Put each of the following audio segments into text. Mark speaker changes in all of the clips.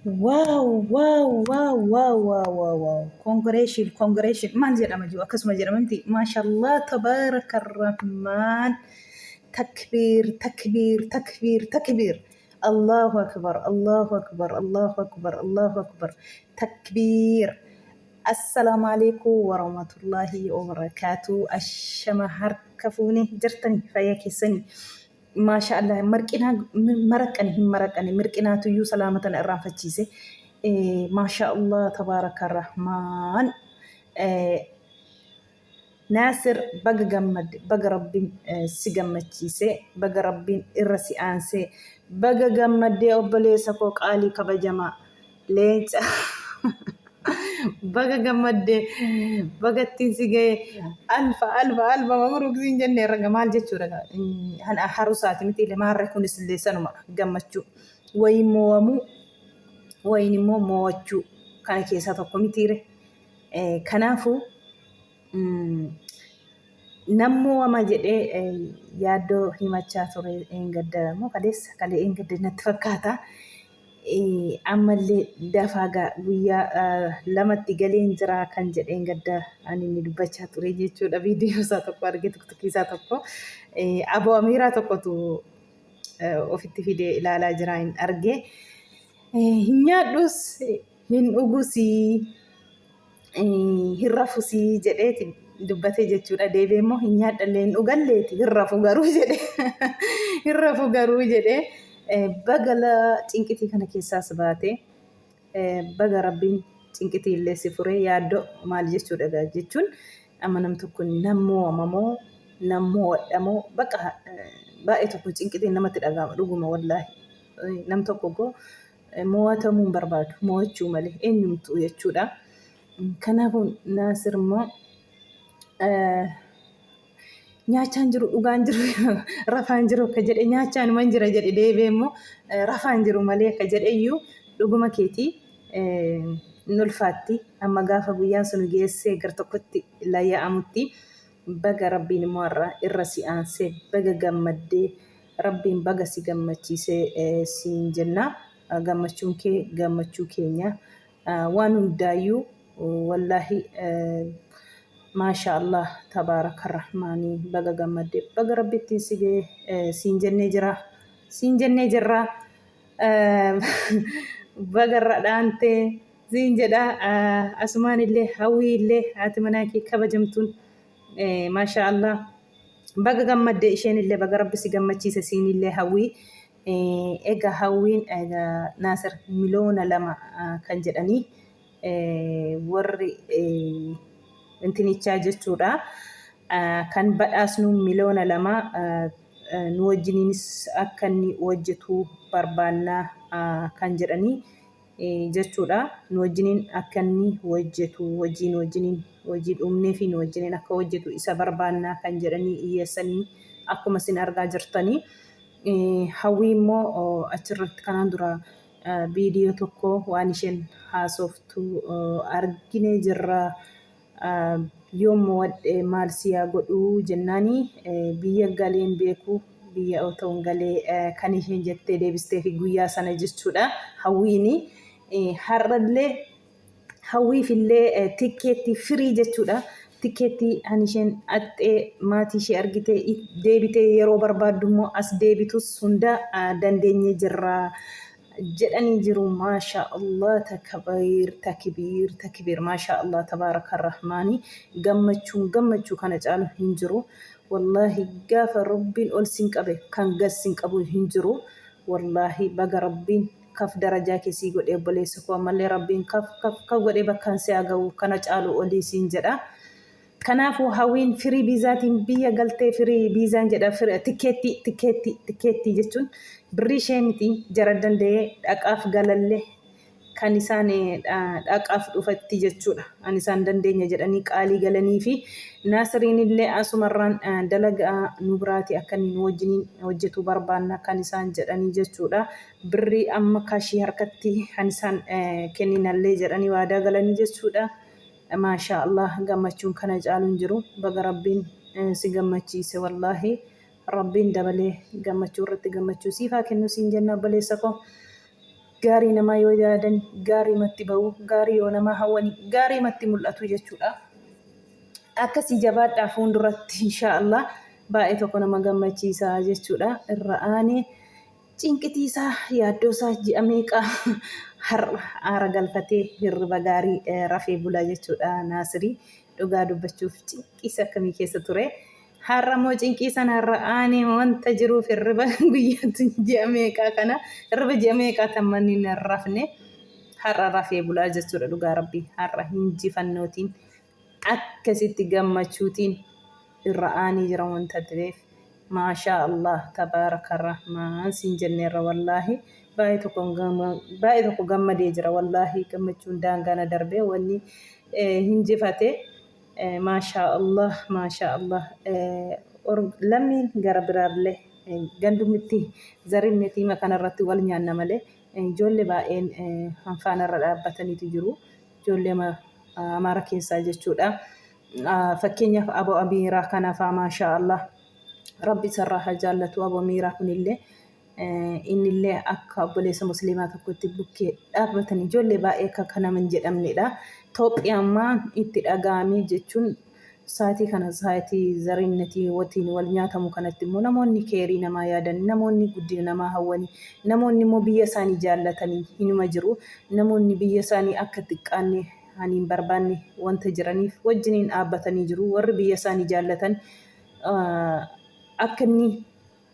Speaker 1: Wow, wow, wow, wow, wow, wow, wow. Congratulations. Man jedhama jiru akkasuma jedhamti. Maashaallah tabarakarrahman. Takbir, takbir, takbir, takbir. Allahu akbar, Allahu akbar, Allahu akbar, Allahu akbar. Takbir. Assalamu alaikum warahmatullahi wabarakatuh. Ashama harkafuni jirtani fayyakisani. ما شاء الله مرقنا مرقني مرقنا تيو سلامة الرافة ما شاء الله تبارك الرحمن ناصر بقى جمد بقى ربي سجمد تيسي بقى ربي الرسي آنسي بقى جمد دي أبلي سكوك آلي كبجما ليت بقى جمد بقى تيسي ألف مبروك زين جنة رجمال جتشو رجع هن أحرصات مثل ما ركون السلسلة ما جمتشو ويمومو وينمو موتشو كان كيسات الكوميتير كنافو نمو وما جدي يادو هيماتشا توري إنجد مو كديس كالي إنجد نتفكاتا أمالي دافعا ويا لما تيجالين جرا كان جد إنجد أني ندبتشا توري جيتشو دا فيديو ساتوكو أرجع تكتكي ساتوكو أبو أميرة توكو تو أوفيتي فيديو إلى على جراين أرجع هنيادوس هن أوغوسي hirrafusi jedheeti dubbatee jechuudha. Deebi'ee immoo hin nyaadhallee hin dhugalleeti hirrafu garuu jedhee bagala cinqitii kana keessaas baatee baga rabbiin cinqitii illee si furee yaaddoo maal jechuudha jechuun amma nam tokko nammoo amamoo nammoo wadhamoo bakka baay'ee tokko cinqitiin namatti dhaga'ama dhuguma wallaahi nam tokko goo mo'atamuu hin barbaadu mo'achuu malee eenyumtuu jechuudha. Kanaafuu Naasir immoo nyaachaan jiru dhugaan jiru rafaan jiru akka jedhe nyaachaan man jira jedhe deebi'ee immoo rafaan jiru malee akka jedhe iyyuu dhuguma keetii nulfaatti amma gaafa guyyaan sun geessee gar tokkotti layya'amutti baga rabbiin immoo irra si aansee baga gammaddee rabbiin baga si gammachiisee siin jenna gammachuun kee gammachuu keenya waan hundaayyuu والله ما شاء الله تبارك الرحمن بقى جمد بقى ربي تيسي سين جرا بقى الرأنت زين جدا أسمان اللي هوي اللي أتمناكي كبجمتون ما شاء الله بقى جمد إيشين اللي بقى ربي سجمد تيسي سين اللي هوي إيجا هوين إيجا ناصر ملون لما كان جدني warri intinichaa jechuudha kan badhaasnu miliyoona 2 nu wajjiniinis akka inni hojjetu barbaannaa kan jedhanii jechuudha nu wajjiniin akka inni hojjetu wajjiniin hojii dhumnee fi nu wajjiniin akka hojjetu isa barbaannaa kan jedhanii iyyeessanii akkuma isin argaa jirtanii hawwii immoo achirratti kanaan dura viidiyoo tokko waan isheen haasoftu argine jirra yoommoo wadhee maal siyaa godhuu jennaanii biyya galeen beeku biyya otoo galee kan isheen jettee deebistee fi guyyaa sana jechuudha hawwiini har'allee hawwiifillee tikeetti firii jechuudha tikeetti an isheen axxee maatii ishee argitee deebitee yeroo barbaaddu immoo as deebitus hunda dandeenye jirra jedhanii jiru maasha Allah takbir maasha Allah tabaaraka rahmaani gammachuu kana caalu hin jiru wallahi gaafa rabbiin ol sin qabe kan gas sin qabu hin jiru wallahi baga rabbiin kaf darajaa keessii godhee obboleessa koo ammallee rabbiin kaf godhee bakkaan si agawu kana caalu olii siin jedha. Kanaafuu hawwiin firii biizaatiin biyya galtee firii biizaan jedha tikeetti jechuun birrii ishee miti jara danda'ee dhaqaaf galallee kan isaan dhaqaaf dhufatti jechuudha. An isaan dandeenya jedhanii qaalii galanii fi Naasiriin illee asumarraan dalagaa nu biraati akka inni wajjiniin hojjetu barbaanna kan isaan jedhanii jechuudha. Birrii amma kaashii harkatti kan isaan kenninallee jedhanii waadaa galanii jechuudha. ما شاء الله قمتشون كان يجعلون جرو بقى ربين سيقمتشيسي والله ربين دبلي قمتشون رتي قمتشو سيفا كنو سين جنة بلي سكو gaarii namaa yoo yaadan gaarii matti ba'u, gaarii yoo namaa hawwani gaarii matti mul'atu jechuudha. Akkasii jabaadhaa fuulduratti inshaallah baay'ee tokko nama gammachiisa jechuudha. Irra aanee cinqitiisaa yaaddoosaa ji'a meeqaa haara galfatee hirriba gaarii rafee bulaa jechuudha. Naasirii dhugaa dubbachuuf cinqiisa akkamii keessa ture. Har'a moo cinqiisan har'a aanee wanta jiruuf hirriba guyyaatti ji'a meeqaa kana hirriba ji'a meeqaa tammanni hin rafne har'a rafee bulaa jechuudha. Dhugaa rabbii har'a hinjifannootiin akkasitti gammachuutiin irra aanee jira wanta ta'eef maashaa Allah tabaaraka rahmaan siin jenneerra wallaahi baay'ee tokko gammadee jira wallaahi gammachuun daangaana darbee wanni hinjifate maashaa Allah lammiin gara biraallee gandumitti zarinnetii makanarratti wal nyaanna malee ijoollee baay'een hanfaanarra dhaabbataniitu jiru ijoollee Amaara keessaa jechuudha. Fakkeenyaaf Aboo Amiiraa kanaafaa maashaa Allah rabbi sarraa haa jaallatu. Aboo Amiiraa kunillee innillee akka obboleessa musliimaa tokkotti bukkee dhaabbatanii ijoollee baay'ee akka nama hin jedhamnedha. Itoophiyaan itti dhaga'amee jechuun saatii kana saatii zarinnetii waliin wal nyaatamu kanatti immoo namoonni keerii namaa yaadan, namoonni guddina namaa hawwanii, namoonni immoo biyya isaanii jaallatanii hinuma jiru. Namoonni biyya isaanii akka xiqqaanne haniin barbaanne wanta jiraniif wajjiniin dhaabbatanii jiru. Warri biyya isaanii jaallatan akka inni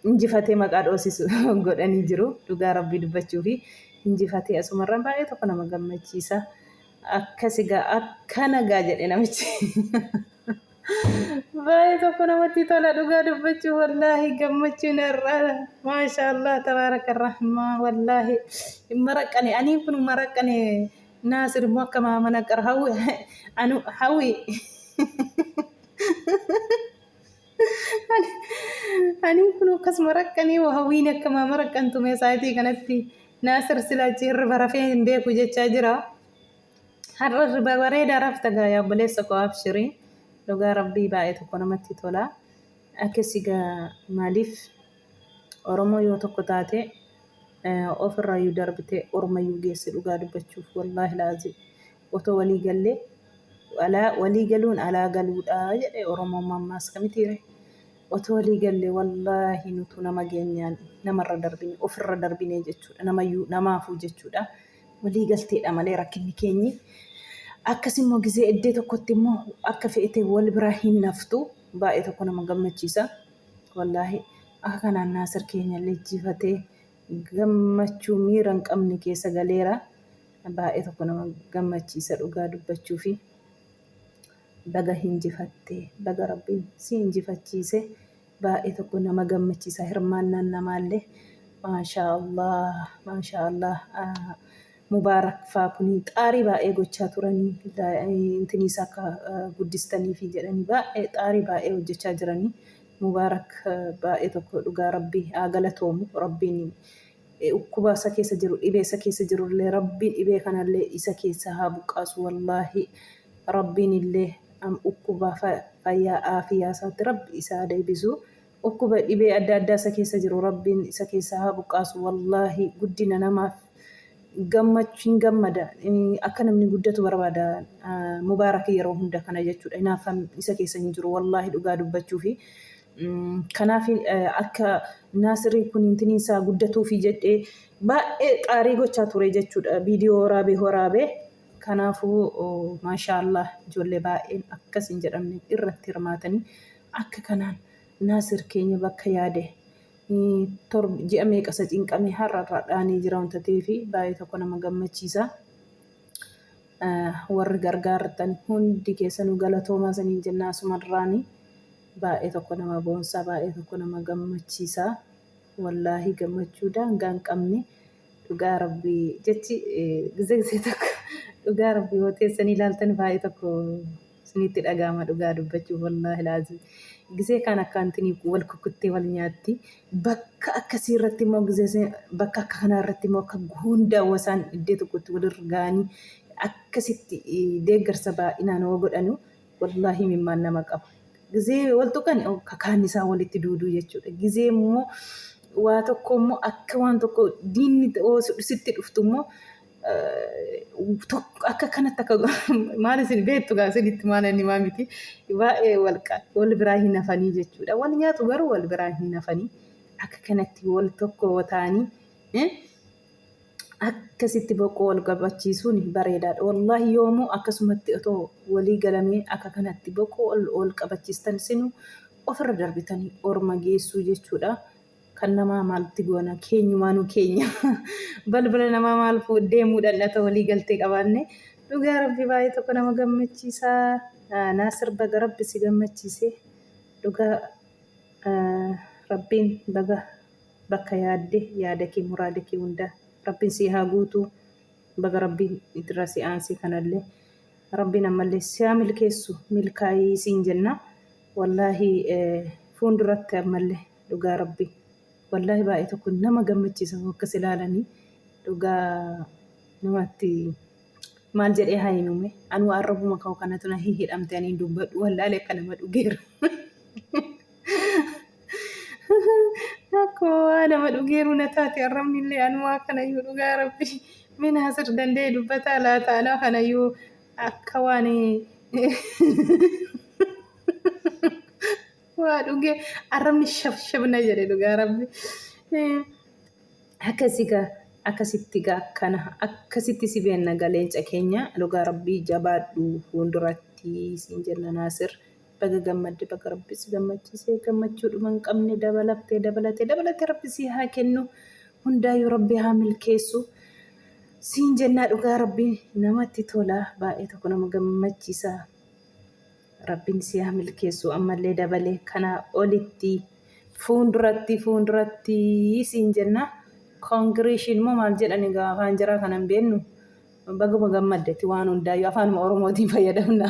Speaker 1: injifatee maqaa dhoosisu godhanii jiru. Dhugaa rabbii dubbachuu fi injifatee asumarraan baay'ee tokko nama gammachiisa. Akkasigaa akkana gaa jedhe namichi. Baay'ee tokko namatti tola dhugaa dubbachuu wallaahi gammachuun irraa maashaa Allah tabaaraka rahmaan wallaahi maraqqane ani kun maraqqane Naasir immoo akka maamana qara hawwi ani kun akkas maraqqanii hawwiin akka maama raqqantume saayitii kanatti Naasir silaachi hirriba rafee hin beeku jechaa jira. Har'a hirriba bareedaa rafta gaa obboleessa koo abshirii dhugaa rabbii baay'ee tokko namatti tola. Akkasigaa maaliif Oromoo yoo tokko taate ofirraa darbite ormayyuu geesse dhugaa dubbachuuf wallaahi laazim otoo walii galuun alaa galuudha jedhe Oromoon mammaas kamitiire otoo walii galle wallaahi nutu nama geenyaan namarra darbine ofirra darbine jechuudha. Namaafuu jechuudha. Walii galteedha malee rakkinni keenyi akkasimmoo gizee eddee tokkotti immoo akka fe'ete wal biraa hin naftu baay'ee tokko nama gammachiisa wallaahi. Akka kanaan Naasir keenya lejjifatee gammachuu miira hin qabne keessa galeera. Baay'ee tokko nama gammachiisa dhugaa dubbachuu fi baga hinjifattee baga rabbiin si hinjifachiise baay'ee tokko nama gammachiisa. Hirmaannaan namaallee maashaa Allah mubaarak faa kuni xaarii baay'ee gochaa turanii intiniis akka guddistanii fi jedhanii baay'ee xaarii baay'ee hojjechaa jiranii. Mubaarak baay'ee tokko dhugaa rabbii haa galatoomu. Rabbiin ukkuba isa keessa jiru dhibee isa keessa jirullee rabbiin dhibee kanallee isa keessa haa buqqaasu wallaahi. Rabbiin illee ukkuba fayyaa aafiyaa isaatti rabbi isaa deebisu. Ukkuba dhibee adda addaa isa keessa jiru rabbiin isa keessa haa buqqaasu wallaahi. Guddina namaaf gammachuun gammada akka namni guddatu barbaada. Mubaarak yeroo hunda kana jechuudha. Inaafan isa keessa hin jiru wallaahi dhugaa dubbachuu fi kanaaf akka Naasirii kun intiniinsaa guddatuu fi jedhee baay'ee xaarii gochaa ture jechuudha. Viidiyoo waraabee kanaafuu maashaa Allah ijoollee baay'een akkas hin jedhamne irratti hirmaatanii akka kanaan Naasir keenya bakka yaade ji'a meeqasa cinqamee har'a dhaanii jira wanta ta'eef baay'ee tokko nama gammachiisa. Warri gargaartan hundi keessanuu galatoomaa saniin jennaa asumarraanii baay'ee tokko nama boonsaa baay'ee tokko nama gammachiisa. Wallaahi gammachuu daangaa hin qabne dhugaa rabbii jechi gizee tokko dhugaa rabbii yoo teessanii ilaaltan baay'ee tokko isinitti dhaga'ama dhugaa dubbachuuf wallaahi laazim. Gizee kan akkaantinii wal kukuttee wal nyaatti bakka akkasii irratti immoo gizee bakka akka kanaa irratti immoo akka hundaa wasaan iddoo tokkotti walirra ga'anii akkasitti deeggarsa baay'inaan yoo godhanu wallaahi mimmaan nama qaba. Gizee wal tuqan kakaan isaa walitti duuduu jechuudha. Gizee immoo waa tokko immoo akka waan tokko diinni sitti dhuftu immoo akka kanatti akka maal isin beektu gaa isinitti maal inni maa miti baay'ee wal biraa hin hafanii jechuudha. Wal nyaatu garuu wal biraa hin hafanii akka kanatti wal tokko ta'anii akkasitti boqqoo wal qabachiisuun bareedaadha. Wallaahi yoomuu akkasumatti otoo walii galamee akka kanatti boqqoo wal qabachiistan sinu ofirra darbitanii orma geessuu jechuudha. Kan namaa maalti goona keenyumaanuu keenya balbala namaa maal deemuudhaan dhata walii galtee qabaanne dhugaa rabbi baay'ee tokko nama gammachiisaa. Naasir baga rabbi si gammachiisee dhugaa rabbiin baga bakka yaada kee muraada kee hundaa rabbiin si haa guutuu baga rabbiin irra si aansi kanallee rabbiin ammallee si haa milkeessu milkaa'ii siin jenna. Wallaahi fuulduratti ammallee dhugaa rabbi wallaahi baay'ee tokko nama gammachiisa akkas ilaalanii dhugaa namatti maal jedhee haa hinume anu arrabuma ka'u kanatu na hidhamte ani dubbadhu wallaahi akka nama dhugeera. Akkoo nama dhugeeru na taate arrabni illee anu akkanayyuu dhugaa rabbi min Naasir danda'e dubbataa laata ala kanayyuu akka waan waa dhugee arrabni shabna jedhe dhugaa rabbi. Akkasitti akkana akkasitti si beenna galeenca keenya dhugaa rabbii jabaadhu fuulduratti siin jenna Naasir. Baga gammadde baga rabbi si gammachiisee gammachuudhuma hin qabne dabalatee rabbi si haa kennu hundaayyuu rabbi haa milkeessu siin jennaa dhugaa rabbi namatti tola baay'ee tokko nama gammachiisa. Rabbiin si haa milkeessu ammallee dabalee kana olitti fuulduratti siin jenna. Koongiriishin moo maal jedhani afaan jiraa kanan beennu baguma gammaddetti waan hundaayyuu afaanuma Oromootiin fayyadamna.